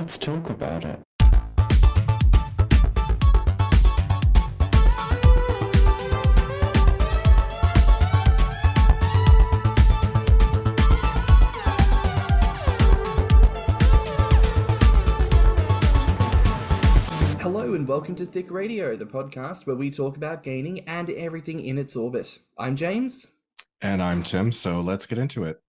Let's talk about it. Hello and welcome to Thicc Radio, the podcast where we talk about gaming and everything in its orbit. I'm James. And I'm Tim, so let's get into it.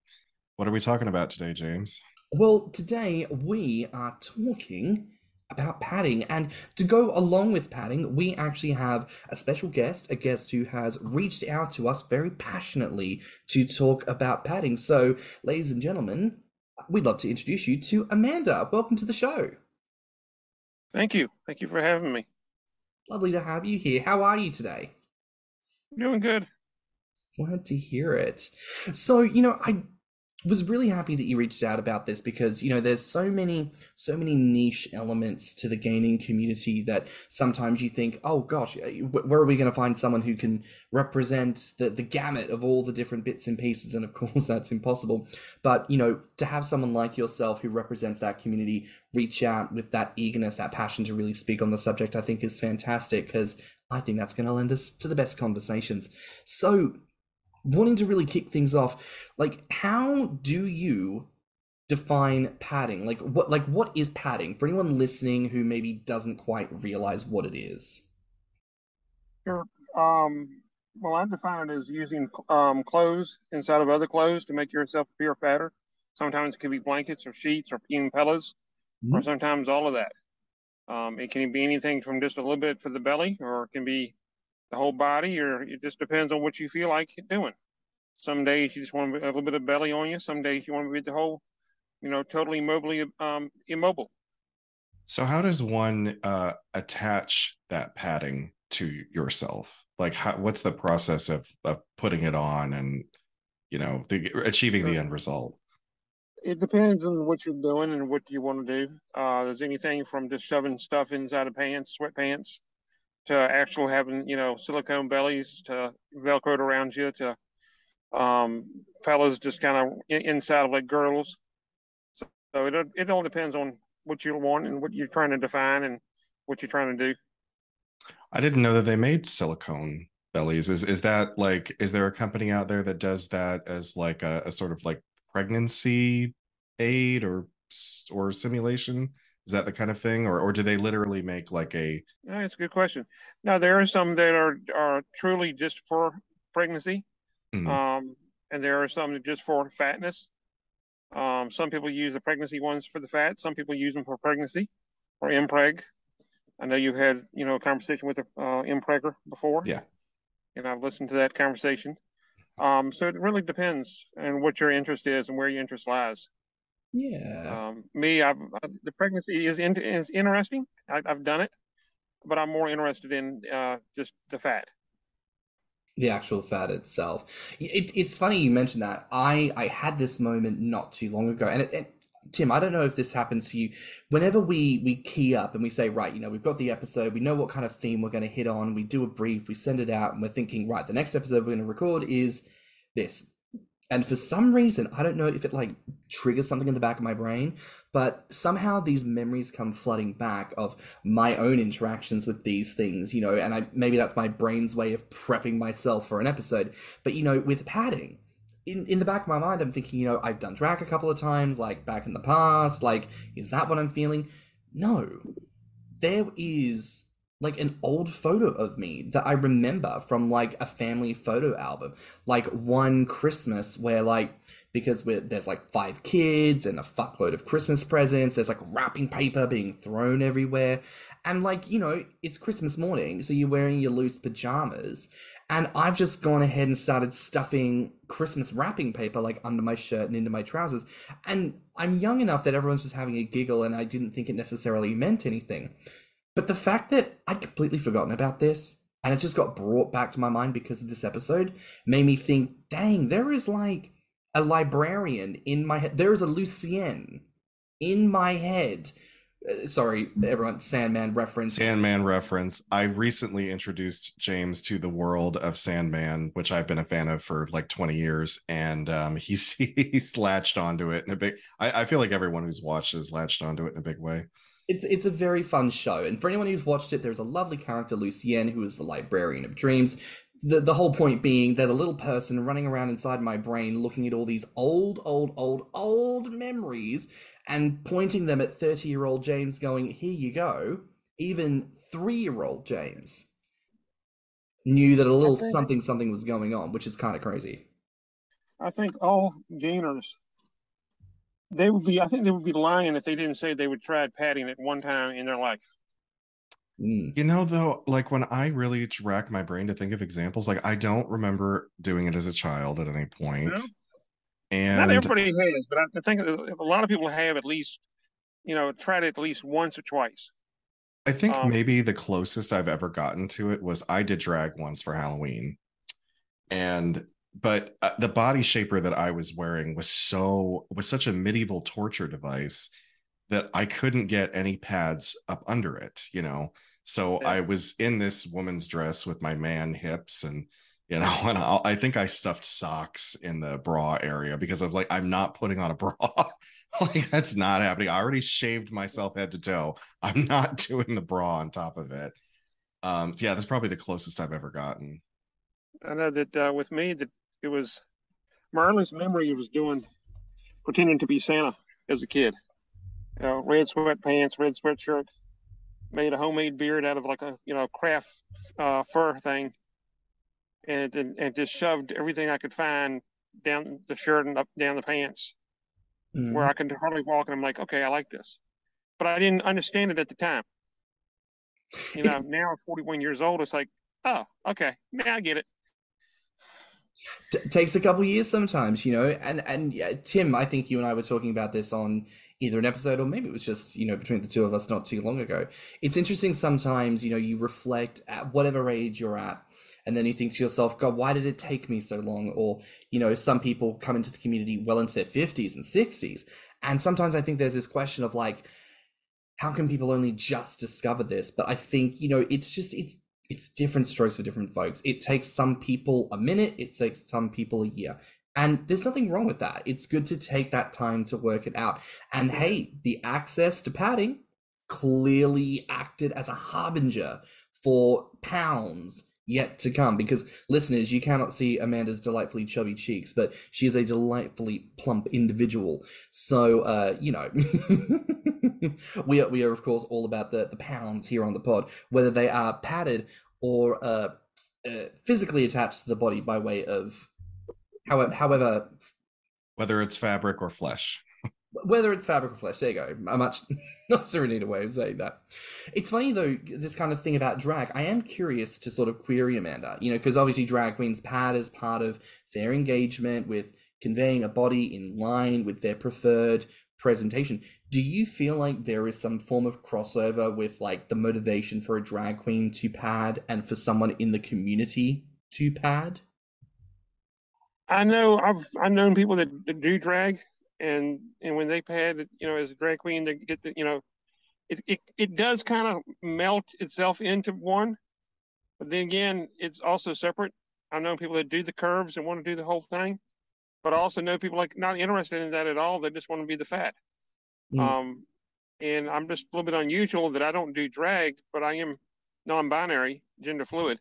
What are we talking about today, James? Well, today we are talking about padding, and to go along with padding, we actually have a special guest, a guest who has reached out to us very passionately to talk about padding. So, ladies and gentlemen, we'd love to introduce you to Amanda. Welcome to the show. Thank you. Thank you for having me. Lovely to have you here. How are you today? Doing good. Glad to hear it. So, I was really happy that you reached out about this because, there's so many niche elements to the gaming community that sometimes you think, oh gosh, where are we going to find someone who can represent the gamut of all the different bits and pieces? And of course, that's impossible. But, to have someone like yourself who represents that community reach out with that eagerness, that passion to really speak on the subject, I think is fantastic, because I think that's going to lend us to the best conversations. So, wanting to really kick things off, how do you define padding? What is padding for anyone listening who maybe doesn't quite realize what it is? Sure. Well, I define it as using clothes inside of other clothes to make yourself appear fatter. Sometimes it can be blankets or sheets or even pillows, or sometimes all of that. It can be anything from just a little bit for the belly, or it can be the whole body, or it just depends on what you feel like doing. Some days you just want a little bit of belly on you. Some days you want to be the whole, totally immobile. So how does one attach that padding to yourself? What's the process of putting it on and, achieving the end result? It depends on what you're doing and what you want to do. There's anything from just shoving stuff inside of pants, sweatpants, to actual having, silicone bellies, to Velcroed around you, to fellas just kind of inside of like girdles. So it all depends on what you want and what you're trying to define and what you're trying to do. I didn't know that they made silicone bellies. Is that is there a company out there that does that as like a sort of like pregnancy aid or simulation? Is that the kind of thing, or do they literally make like a? It's a good question. Now there are some that are truly just for pregnancy, and there are some that just for fatness. Some people use the pregnancy ones for the fat. Some people use them for pregnancy or impreg. I know you had a conversation with a impregger before. Yeah, and I've listened to that conversation. So it really depends on what your interest is and where your interest lies. Yeah. The pregnancy is interesting. I've done it, but I'm more interested in just the fat. The actual fat itself. It's funny you mentioned that. I had this moment not too long ago, and Tim, I don't know if this happens for you. Whenever we key up and we say, right, we've got the episode, we know what kind of theme we're going to hit on, we do a brief, we send it out, and we're thinking, right, the next episode we're going to record is this. And for some reason, I don't know if it triggers something in the back of my brain, but somehow these memories come flooding back of my own interactions with these things, and maybe that's my brain's way of prepping myself for an episode. But, with padding, in the back of my mind, I'm thinking, I've done drag a couple of times, back in the past, is that what I'm feeling? No, there is an old photo of me that I remember from a family photo album, one Christmas where because there's 5 kids and a fuckload of Christmas presents, there's wrapping paper being thrown everywhere, and it's Christmas morning, so you're wearing your loose pajamas, and I've just gone ahead and started stuffing Christmas wrapping paper under my shirt and into my trousers, and I'm young enough that everyone's just having a giggle and I didn't think it necessarily meant anything. But the fact that I'd completely forgotten about this, and it just got brought back to my mind because of this episode, made me think, dang, there is a librarian in my head. There is a Lucienne in my head Sorry, everyone, Sandman reference. Sandman reference. I recently introduced James to the world of Sandman, which I've been a fan of for like 20 years, and he's latched onto it in a big. I feel like everyone who's watched has latched onto it in a big way. It's a very fun show, and for anyone who's watched it, there's a lovely character, Lucienne, who is the librarian of dreams. The whole point being, there's a little person running around inside my brain, looking at all these old memories, and pointing them at 30-year-old James, going, "Here you go." Even 3-year-old James knew that a little something was going on, which is kind of crazy. I think all gainers, I think they would be lying if they didn't say they would try padding at one time in their life. You know, though, like when I really rack my brain to think of examples, like I don't remember doing it as a child at any point. No? And not everybody has, but I think a lot of people have at least, tried it at least once or twice. I think maybe the closest I've ever gotten to it was I did drag once for Halloween. But the body shaper that I was wearing was such a medieval torture device that I couldn't get any pads up under it, So I was in this woman's dress with my man hips and, and I think I stuffed socks in the bra area because I was like, I'm not putting on a bra. Like, that's not happening. I already shaved myself head to toe. I'm not doing the bra on top of it. So yeah, that's probably the closest I've ever gotten. I know that with me, that it was my earliest memory was pretending to be Santa as a kid. Red sweatpants, red sweatshirt, made a homemade beard out of like a craft fur thing, and just shoved everything I could find down the shirt and up down the pants, where I could hardly walk. And I'm like, okay, I like this, but I didn't understand it at the time. Now at 41 years old, it's like, oh, okay, now I get it. Takes a couple years sometimes, and yeah, Tim, I think you and I were talking about this on either an episode or maybe it was just, between the two of us not too long ago. It's interesting sometimes, you reflect at whatever age you're at, and then you think to yourself, God, why did it take me so long? Or, some people come into the community well into their 50s and 60s. And sometimes I think there's this question of like, how can people only just discover this? But I think, it's different strokes for different folks. It takes some people a minute, it takes some people a year. And there's nothing wrong with that. It's good to take that time to work it out. And hey, the access to padding clearly acted as a harbinger for pounds yet to come. Because listeners, you cannot see Amanda's delightfully chubby cheeks, but she is a delightfully plump individual. So, we are of course all about the pounds here on the pod, whether they are padded or physically attached to the body by way of however, whether it's fabric or flesh. Whether it's fabric or flesh, there you go. A much not so neat a way of saying that. It's funny though, this kind of thing about drag. I am curious to sort of query Amanda, because obviously drag queens pad as part of their engagement with conveying a body in line with their preferred presentation. Do you feel like there is some form of crossover with like the motivation for a drag queen to pad and for someone in the community to pad? I know I've known people that do drag, and when they pad, as a drag queen, they get it does kind of melt itself into one, but then again, it's also separate. I've known people that do the curves and want to do the whole thing, but I also know people like not interested in that at all. They just want to be the fat. And I'm just a little bit unusual that I don't do drag, but I am non-binary, gender fluid.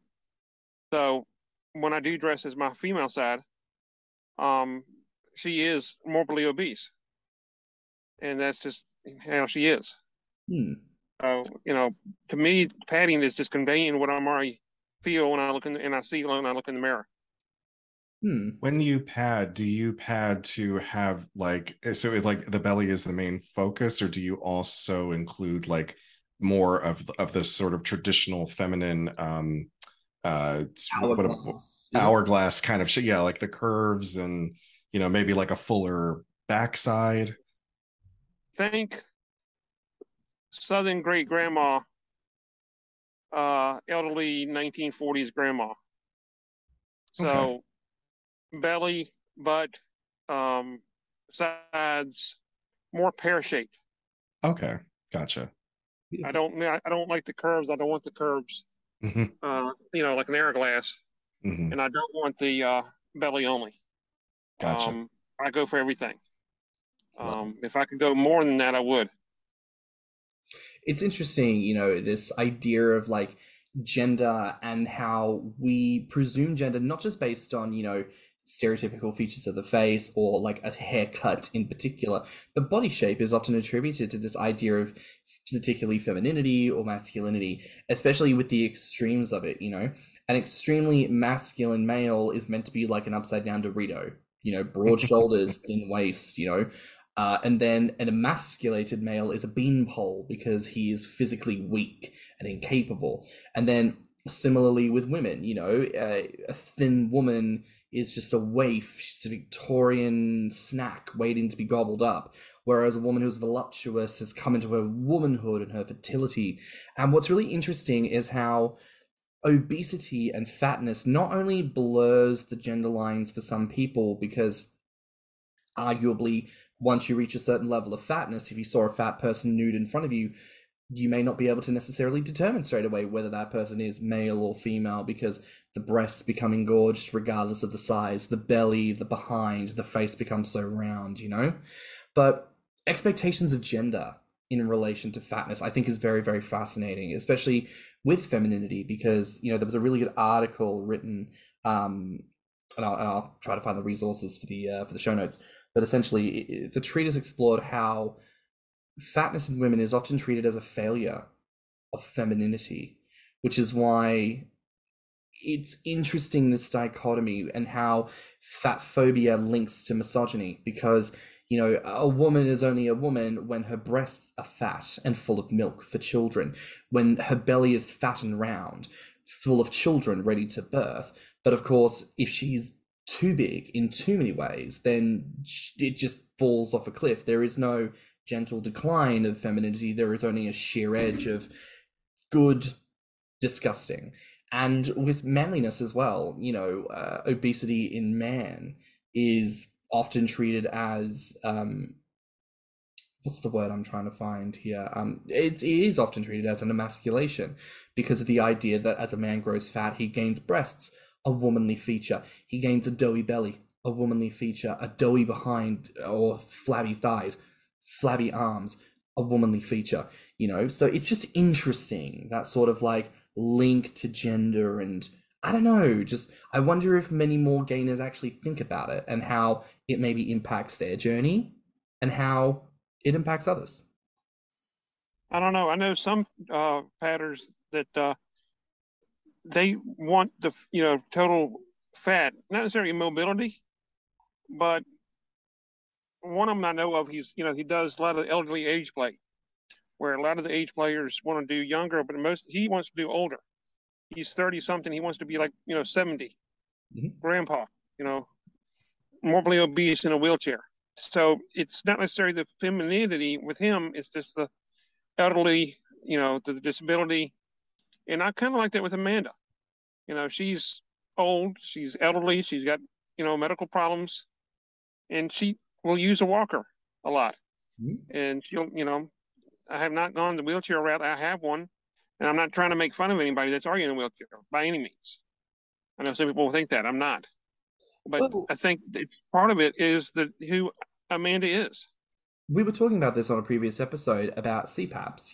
So when I do dress as my female side, she is morbidly obese, and that's just how she is. So, to me, padding is just conveying what I'm already feel when I look and I see when I look in the mirror. When you pad, do you pad to have like, so it's like the belly is the main focus, or do you also include like more of the sort of traditional feminine hourglass kind of shit? Yeah, like the curves and maybe like a fuller backside. Think Southern great grandma, elderly 1940s grandma. So okay. Belly, butt, sides, more pear shaped. Okay, gotcha. I don't like the curves. I don't want the curves. Hmm. Like an hourglass, Hmm. and I don't want the belly only. Gotcha. I go for everything. Well, If I could go more than that, I would. it's interesting, this idea of like gender and how we presume gender not just based on, stereotypical features of the face or like a haircut in particular, but body shape is often attributed to this idea of particularly femininity or masculinity, especially with the extremes of it, An extremely masculine male is meant to be like an upside down Dorito, broad shoulders, thin waist, and then an emasculated male is a beanpole because he is physically weak and incapable. And then similarly with women, a thin woman is just a waif, she's a Victorian snack waiting to be gobbled up. Whereas a woman who's voluptuous has come into her womanhood and her fertility. And what's really interesting is how obesity and fatness not only blurs the gender lines for some people, because arguably once you reach a certain level of fatness, if you saw a fat person nude in front of you, you may not be able to necessarily determine straight away whether that person is male or female, because the breasts become engorged regardless of the size, the belly, the behind, the face becomes so round, But expectations of gender in relation to fatness, I think, is very, very fascinating, especially with femininity, because, there was a really good article written, and I'll try to find the resources for the show notes. But essentially, the treatise explored how fatness in women is often treated as a failure of femininity, which is why it's interesting, this dichotomy, and how fat phobia links to misogyny, because a woman is only a woman when her breasts are fat and full of milk for children, when her belly is fat and round, full of children ready to birth. But of course, if she's too big in too many ways, then it just falls off a cliff. There is no gentle decline of femininity. There is only a sheer edge of good, disgusting. And with manliness as well, obesity in man is often treated as what's the word I'm trying to find here? It is often treated as an emasculation, because of the idea that as a man grows fat, he gains breasts, a womanly feature. He gains a doughy belly, a womanly feature, a doughy behind or flabby thighs, flabby arms, a womanly feature, So it's just interesting, that sort of like link to gender. And I don't know, I wonder if many more gainers actually think about it and how it maybe impacts their journey and how it impacts others. I don't know. I know some padders that they want the total fat, not necessarily mobility, but one of them I know of, he does a lot of elderly age play, where a lot of the age players want to do younger, but he wants to do older. He's 30 something. He wants to be like 70, grandpa, morbidly obese in a wheelchair. So it's not necessarily the femininity with him. It's just the elderly, the disability. And I kind of like that with Amanda. She's old, she's elderly, she's got, medical problems, and she will use a walker a lot. And she'll, I have not gone the wheelchair route. I have one, and I'm not trying to make fun of anybody that's already in a wheelchair by any means. I know some people will think that I'm not, but I think part of it is who Amanda is. We were talking about this on a previous episode about CPAPs.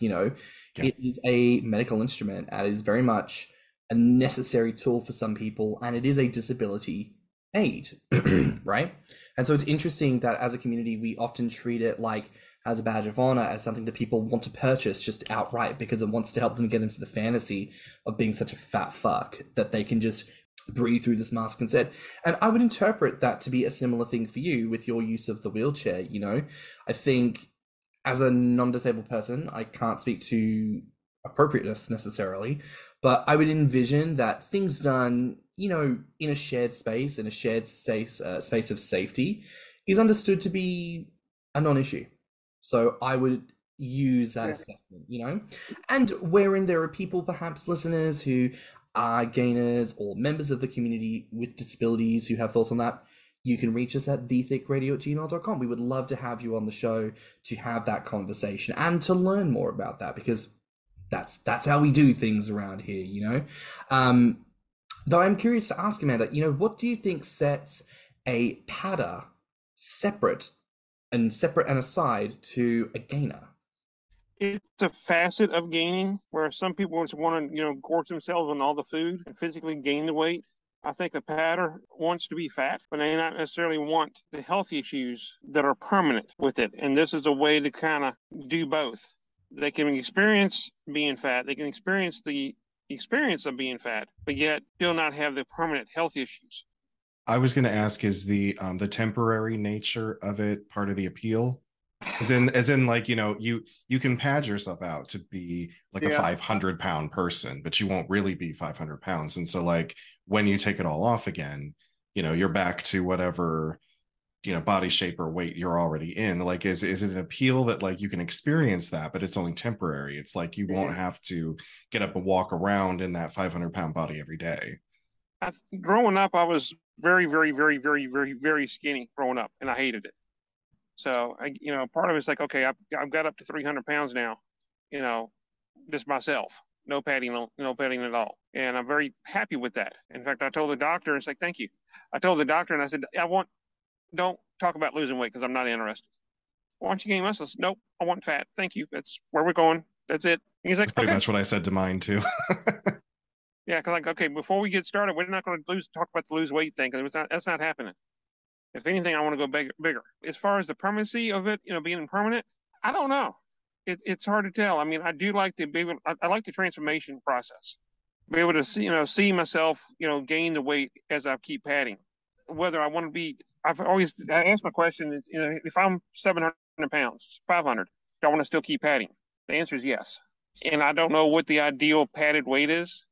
It is a medical instrument and is very much a necessary tool for some people, and it is a disability aid, right? And so it's interesting that as a community, we often treat it like as a badge of honor, as something that people want to purchase just outright because it wants to help them get into the fantasy of being such a fat fuck that they can just breathe through this mask instead. And I would interpret that to be a similar thing for you with your use of the wheelchair. I think as a non-disabled person, I can't speak to appropriateness necessarily, but I would envision that things done, in a shared space, in a shared space of safety, is understood to be a non-issue. So I would use that assessment, and wherein there are people, perhaps listeners, who are gainers or members of the community with disabilities who have thoughts on that, you can reach us at thiccradio@gmail.com. We would love to have you on the show to have that conversation and to learn more about that, because that's how we do things around here, you know. Though I'm curious to ask Amanda, you know, what do you think sets a padder separate and aside to a gainer? It's a facet of gaining where some people just want to, gorge themselves on all the food and physically gain the weight. I think a padder wants to be fat, but they not necessarily want the health issues that are permanent with it. And this is a way to kind of do both. They can experience being fat. They can experience the experience of being fat, but yet still not have the permanent health issues. I was going to ask, is the temporary nature of it part of the appeal? As in, like, you know, you can pad yourself out to be like a 500-pound person, but you won't really be 500 pounds. And so, like, when you take it all off again, you know, you're back to whatever, you know, body shape or weight you're already in. Like, is it an appeal that, like, you can experience that, but it's only temporary? It's like you won't have to get up and walk around in that 500-pound body every day. Growing up, I was very, very, very, very, very, very skinny growing up, and I hated it. So, part of it's like, okay, I've got up to 300 pounds now, just myself, no padding at all. And I'm very happy with that. In fact, I told the doctor, it's like, thank you. I told the doctor and I said, don't talk about losing weight because I'm not interested. Why don't you gain muscle? Nope, I want fat. Thank you. That's where we're going. That's it. And he's like, that's pretty much what I said to mine too. Yeah, because like, okay, before we get started, we're not going to talk about the lose weight thing because that's not happening. If anything, I want to go bigger. As far as the permanency of it, being permanent, I don't know. It's hard to tell. I mean, I do like I like the transformation process. Be able to see myself, gain the weight as I keep padding. Whether I want to be, I ask my question is, if I'm 700 pounds, 500, do I want to still keep padding? The answer is yes. And I don't know what the ideal padded weight is.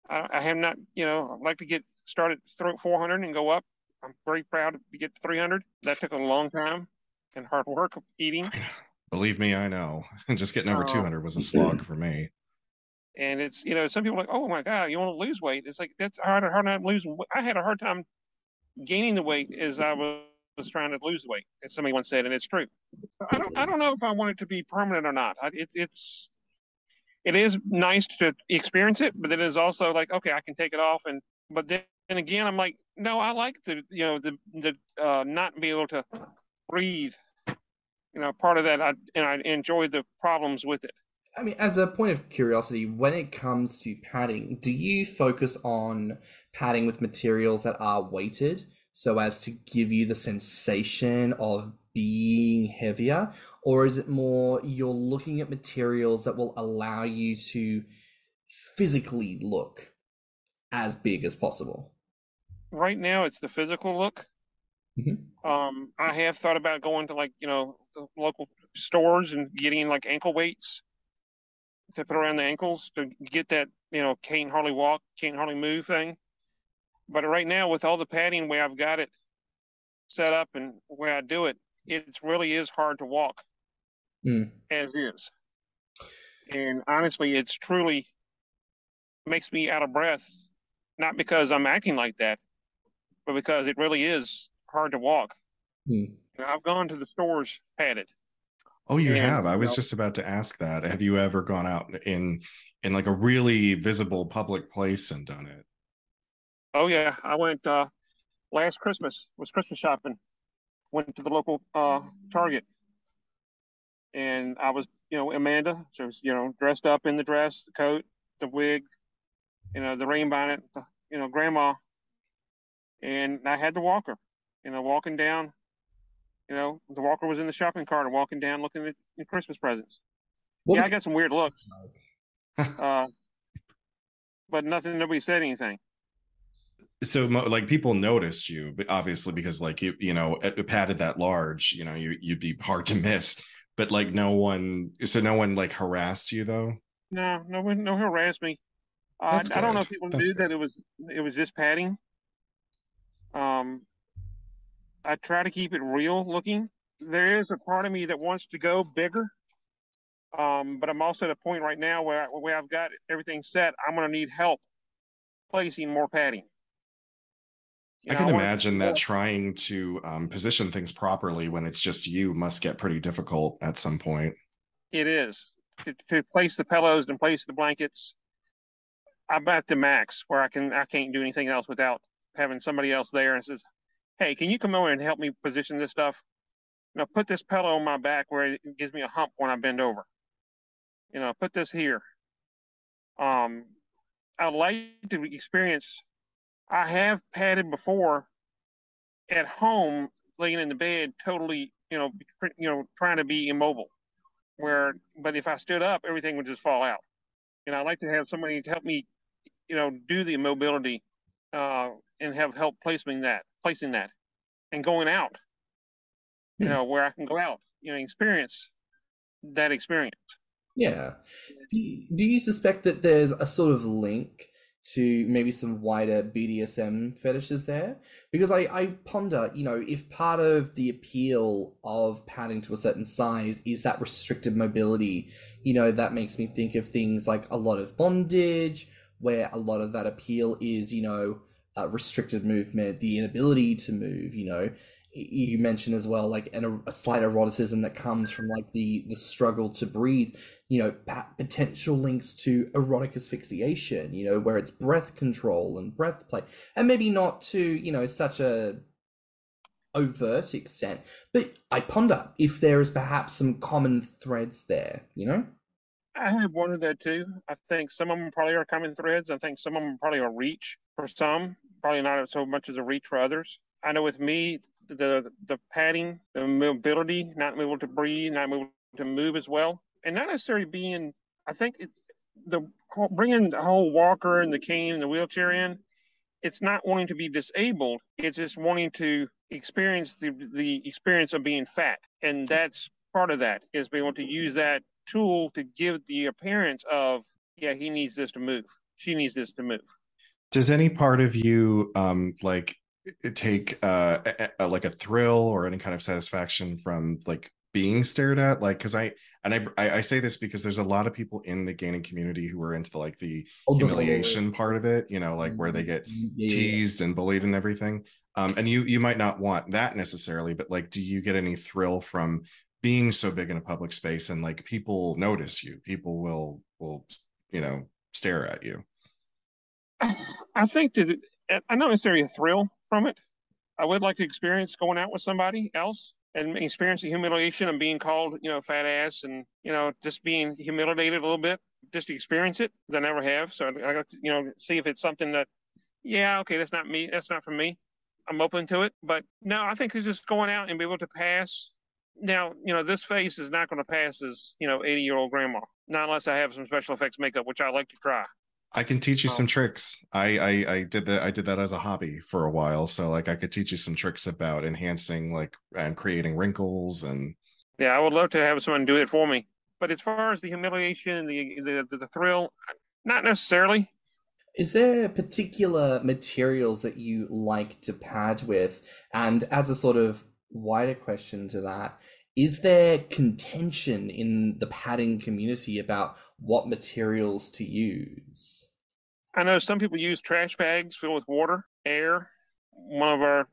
I have not, I'd like to get started at 400 and go up. I'm very proud to get to 300. That took a long time and hard work of eating. Believe me, I know. Just getting over 200 was a slog for me. And it's, some people are like, oh my God, you want to lose weight? It's like, that's hard to lose. I had a hard time gaining the weight as I was trying to lose the weight, as somebody once said, and it's true. I don't know if I want it to be permanent or not. It is nice to experience it, but it is also like, okay, I can take it off. But then again, I'm like, no, I like the not be able to breathe. Part of that, I enjoy the problems with it. I mean, as a point of curiosity, when it comes to padding, do you focus on padding with materials that are weighted so as to give you the sensation of being heavier? Or is it more you're looking at materials that will allow you to physically look as big as possible? Right now, it's the physical look. Mm-hmm. I have thought about going to the local stores and getting like ankle weights to put around the ankles to get that, can't hardly walk, can't hardly move thing. But right now, with all the padding where I've got it set up and where I do it, it really is hard to walk as is. And honestly, it's truly makes me out of breath, not because I'm acting like that, but because it really is hard to walk. I've gone to the stores padded. Oh, you have? I was just about to ask that. Have you ever gone out in like a really visible public place and done it? Oh yeah, I went last Christmas. Was Christmas shopping. Went to the local Target, and I was, Amanda. So dressed up in the dress, the coat, the wig, the rain bonnet, grandma, and I had the walker. Walking down. The walker was in the shopping cart and walking down looking at Christmas presents. I got some weird looks. But nobody said anything. So like people noticed you, but obviously because like it padded that large, you'd be hard to miss. But like no one like harassed you though? No one harassed me. I don't know if people knew that it was just padding. I try to keep it real looking. There is a part of me that wants to go bigger. But I'm also at a point right now where I've got everything set. I'm going to need help placing more padding. I can imagine that trying to position things properly when it's just you must get pretty difficult at some point. It is. to place the pillows and place the blankets, I'm at the max where I can't do anything else without having somebody else there and says, "Hey, can you come over and help me position this stuff? Put this pillow on my back where it gives me a hump when I bend over. Put this here." I'd like to experience. I have padded before at home, laying in the bed, totally, trying to be immobile. But if I stood up, everything would just fall out. I'd like to have somebody to help me, do the mobility, and have help placing that, and going out. Where I can go out, experience that experience. Yeah. Do you suspect that there's a sort of link to maybe some wider BDSM fetishes there? Because I ponder, if part of the appeal of padding to a certain size is that restricted mobility, that makes me think of things like a lot of bondage, where a lot of that appeal is, restricted movement, the inability to move, You mentioned as well, like a slight eroticism that comes from like the struggle to breathe, potential links to erotic asphyxiation, where it's breath control and breath play, and maybe not to, such a overt extent, but I ponder if there is perhaps some common threads there, I have wondered that too. I think some of them probably are common threads. I think some of them probably are reach for some, probably not so much as a reach for others. I know with me, the padding, the mobility, not able to breathe, not able to move as well, and not necessarily being. I think bringing the whole walker and the cane and the wheelchair in. It's not wanting to be disabled. It's just wanting to experience the experience of being fat, and that's part of that is being able to use that tool to give the appearance of, yeah, he needs this to move. She needs this to move. Does any part of you take like a thrill or any kind of satisfaction from like being stared at? Like, because I say this because there's a lot of people in the gaming community who are into like the humiliation part of it, like where they get teased and bullied and everything. And you might not want that necessarily, but like, do you get any thrill from being so big in a public space and like people notice you? People will stare at you. I think that I not necessarily a thrill from it. I would like to experience going out with somebody else and experience the humiliation of being called, fat ass, and just being humiliated a little bit, just to experience it. I never have, so I got to, see if it's something that, yeah, okay, that's not me, that's not for me. I'm open to it, but no, I think it's just going out and be able to pass. Now, this face is not going to pass as 80-year-old grandma, not unless I have some special effects makeup, which I like to try. I can teach you some tricks. I did that as a hobby for a while. So like I could teach you some tricks about enhancing like and creating wrinkles and yeah, I would love to have someone do it for me. But as far as the humiliation, the thrill, not necessarily. Is there particular materials that you like to pad with? And as a sort of wider question to that, is there contention in the padding community about what materials to use? I know some people use trash bags filled with water, air. One of our,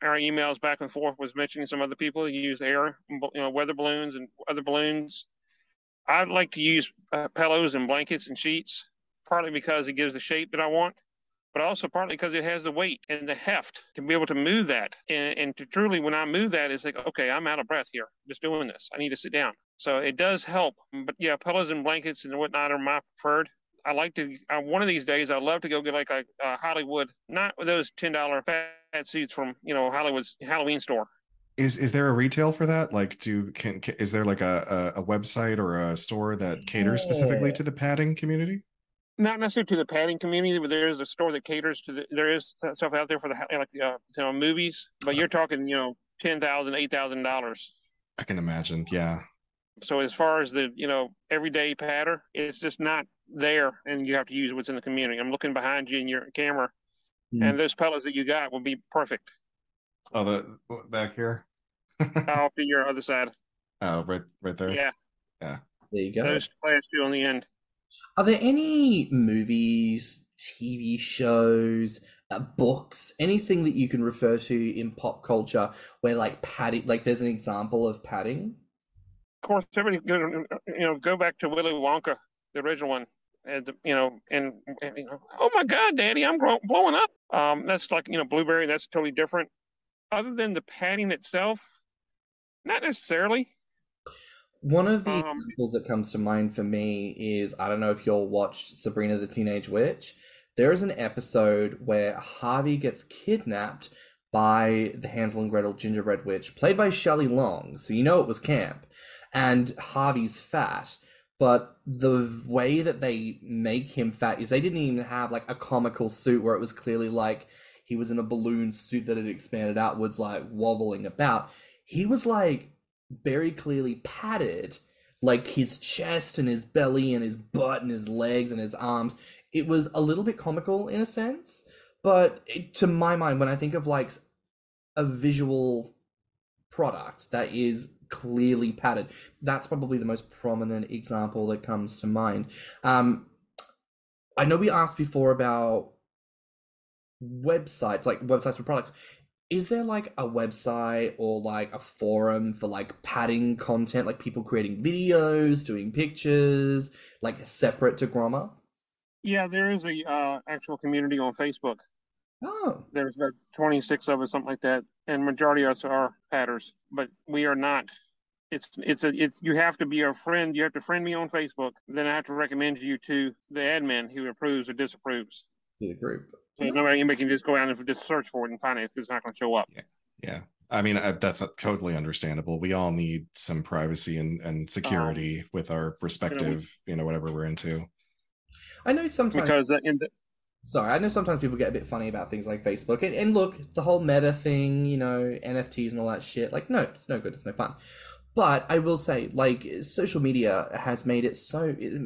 our emails back and forth was mentioning some other people who use air, weather balloons and other balloons. I'd like to use pillows and blankets and sheets, partly because it gives the shape that I want, but also partly because it has the weight and the heft to be able to move that. And to truly, when I move that, it's like, okay, I'm out of breath here just doing this. I need to sit down. So it does help. But yeah, pillows and blankets and whatnot are my preferred. I like to, one of these days, I'd love to go get like a Hollywood, not with those $10 fat suits from, Hollywood's Halloween store. Is there a retail for that? Like, is there like a website or a store that caters specifically to the padding community? Not necessarily to the padding community, but there is a store that caters to there is stuff out there for the movies. But you're talking, $10,000, $8,000. I can imagine. Yeah. So as far as the, everyday padder, it's just not there, and you have to use what's in the community. I'm looking behind you in your camera, and those pillows that you got will be perfect. Oh, the back here? Off to your other side. Oh, right there? Yeah. Yeah. There you go. Those last two on the end. Are there any movies, TV shows, books, anything that you can refer to in pop culture where like padding, like there's an example of padding? course, everybody go back to Willy Wonka, the original one, and oh my God, Daddy, I'm blowing up. That's like blueberry. That's totally different. Other than the padding itself, not necessarily. One of the examples that comes to mind for me is, I don't know if you'll watch Sabrina the Teenage Witch. There is an episode where Harvey gets kidnapped by the Hansel and Gretel gingerbread witch, played by Shelley Long, so you know it was camp. And Harvey's fat, but the way that they make him fat is they didn't even have like a comical suit where it was clearly like he was in a balloon suit that had expanded outwards, like wobbling about. He was like very clearly padded, like his chest and his belly and his butt and his legs and his arms. It was a little bit comical in a sense, but to my mind, when I think of like a visual product that is clearly padded, that's probably the most prominent example that comes to mind. I know we asked before about websites, like websites for products. Is there like a website or like a forum for like padding content, like people creating videos, doing pictures, like separate to Grommr? Yeah, there is a actual community on Facebook. Oh, there's about 26 of us, something like that, and majority of us are padders, but we are not. It's you have to be a friend. You have to friend me on Facebook. Then I have to recommend you to the admin who approves or disapproves. To the group. So anybody can just go out and just search for it and find it if it's not going to show up. Yeah. I mean, that's totally understandable. We all need some privacy and security with our respective, whatever we're into. I know sometimes because I know sometimes people get a bit funny about things like Facebook. And look, the whole meta thing, NFTs and all that shit, like, no, it's no good, it's no fun. But I will say, like, social media has made it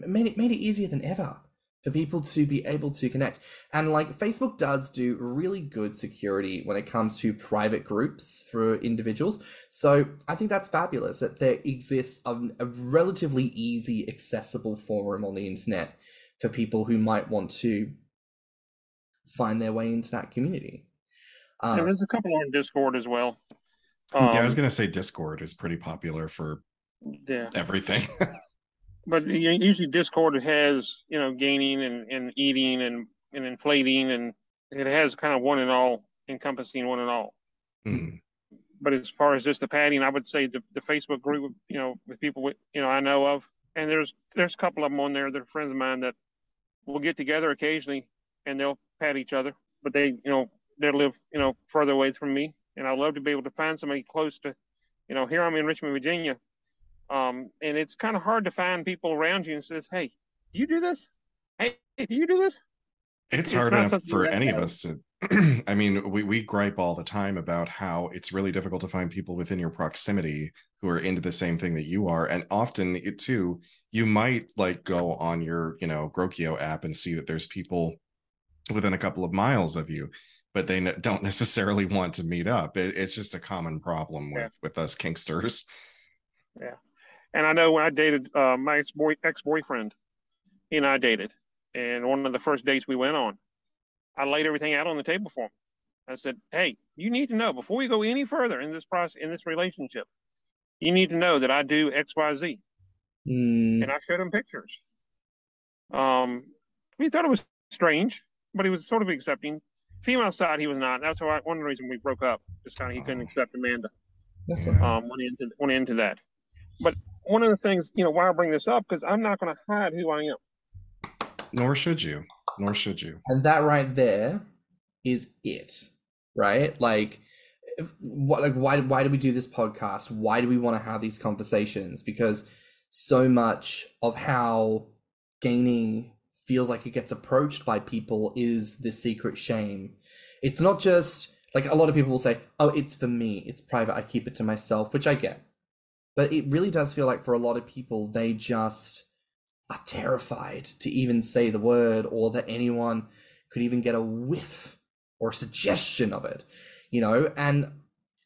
made it easier than ever for people to be able to connect. And like Facebook does do really good security when it comes to private groups for individuals. So I think that's fabulous that there exists a relatively easy, accessible forum on the internet for people who might want to find their way into that community. There's a couple on Discord as well. I was going to say Discord is pretty popular for everything. But usually Discord has, gaining and eating and inflating, and it has kind of one and all, encompassing one and all. Mm. But as far as just the padding, I would say the Facebook group, with people, I know of, and there's a couple of them on there that are friends of mine that will get together occasionally and they'll pad each other, but they live, further away from me. And I'd love to be able to find somebody close to, here I'm in Richmond, Virginia. And it's kind of hard to find people around you and says, hey, do you do this? Hey, do you do this? It's hard enough for any of us to, I mean, we gripe all the time about how it's really difficult to find people within your proximity who are into the same thing that you are. And often you might like go on your, Grokio app and see that there's people within a couple of miles of you, but they don't necessarily want to meet up. It's just a common problem with us kinksters. Yeah. And I know when I dated my ex-boyfriend, he and I dated. And one of the first dates we went on, I laid everything out on the table for him. I said, hey, you need to know before we go any further in this process, in this relationship, you need to know that I do X, Y, Z. And I showed him pictures. He thought it was strange, but he was sort of accepting. Female side, he was not. That's why one of the reasons we broke up. Just kind of he couldn't accept Amanda. Went into that. But one of the things, why I bring this up, because I'm not going to hide who I am. Nor should you. And that right there is it, right? Like, why do we do this podcast? Why do we want to have these conversations? Because so much of how gaining feels like it gets approached by people is the secret shame. It's not just like a lot of people will say, oh, it's for me, it's private, I keep it to myself, which I get. But it really does feel like for a lot of people, they just are terrified to even say the word, or that anyone could even get a whiff or a suggestion of it, and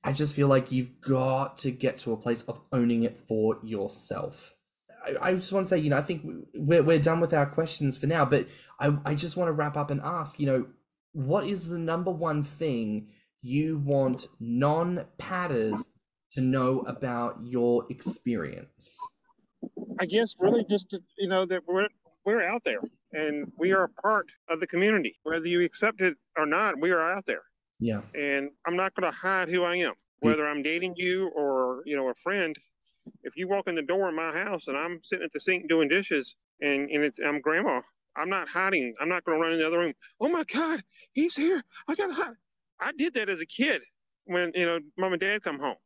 I just feel like you've got to get to a place of owning it for yourself. I just want to say, I think we're done with our questions for now, but I just want to wrap up and ask, what is the number one thing you want non-padders to know about your experience? I guess really just to, that we're out there and we are a part of the community. Whether you accept it or not, we are out there. Yeah. And I'm not going to hide who I am, whether I'm dating you or, a friend. If you walk in the door in my house and I'm sitting at the sink doing dishes and I'm grandma, I'm not hiding. I'm not going to run in the other room. Oh my God, he's here. I got to hide. I did that as a kid when, mom and dad come home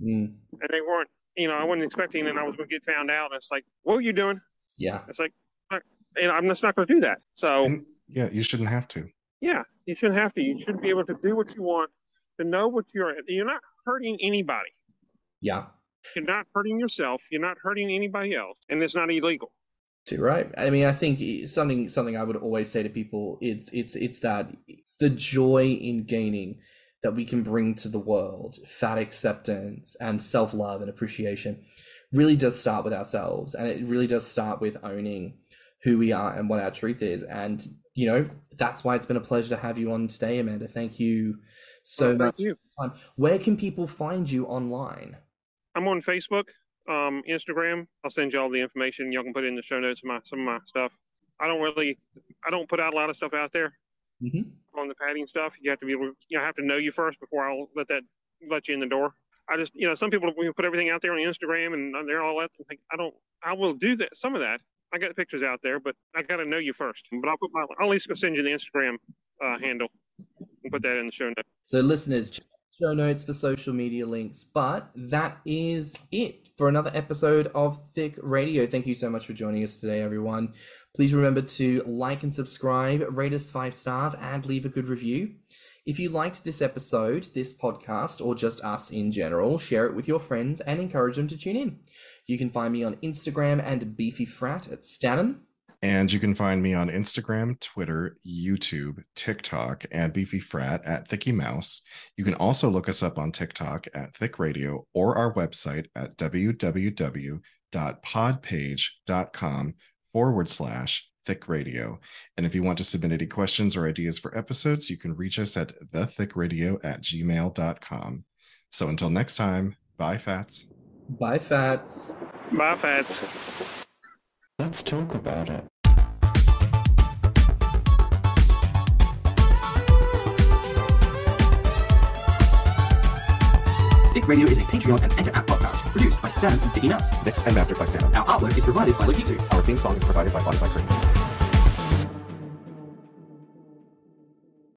and they weren't, I wasn't expecting and I was going to get found out. And it's like, what are you doing? Yeah. It's like, I'm just not going to do that. So yeah, you shouldn't have to. Yeah, you shouldn't have to. You should be able to do what you want, to know what you're not hurting anybody. Yeah. You're not hurting yourself. You're not hurting anybody else. And it's not illegal. Too right. I mean, I think something I would always say to people, it's that the joy in gaining that we can bring to the world, fat acceptance and self-love and appreciation, really does start with ourselves. And it really does start with owning who we are and what our truth is. And, that's why it's been a pleasure to have you on today, Amanda. Thank you so much. Thank you. Where can people find you online? I'm on Facebook, Instagram. I'll send you all the information. Y'all can put it in the show notes of some of my stuff. I don't put out a lot of stuff out there on the padding stuff. You have to be able to, I have to know you first before I'll let you in the door. I just, some people put everything out there on Instagram and they're all like, I will do that. Some of that. I got pictures out there, but I got to know you first. But I'll at least send you the Instagram handle and put that in the show notes. So listeners, check show notes for social media links. But that is it for another episode of Thicc Radio. Thank you so much for joining us today, everyone. Please remember to like and subscribe, rate us 5 stars, and leave a good review. If you liked this episode, this podcast, or just us in general, share it with your friends and encourage them to tune in. You can find me on Instagram and beefyfrat at stannnum. And you can find me on Instagram, Twitter, YouTube, TikTok, and beefyfrat at thiccymouse. You can also look us up on TikTok at Thicc Radio or our website at www.podpage.com/Thicc Radio. And if you want to submit any questions or ideas for episodes, you can reach us at thethickradio@gmail.com. So until next time, bye, Fats. Bye, Fats. Bye, Fats. Let's talk about it. Thicc Radio is a Patreon and Anchor app podcast produced by Stannnum and Thiccy Mouse. Mixed and mastered by stannnum. Our artwork is provided by Lokitu. Our theme song is provided by Spotify.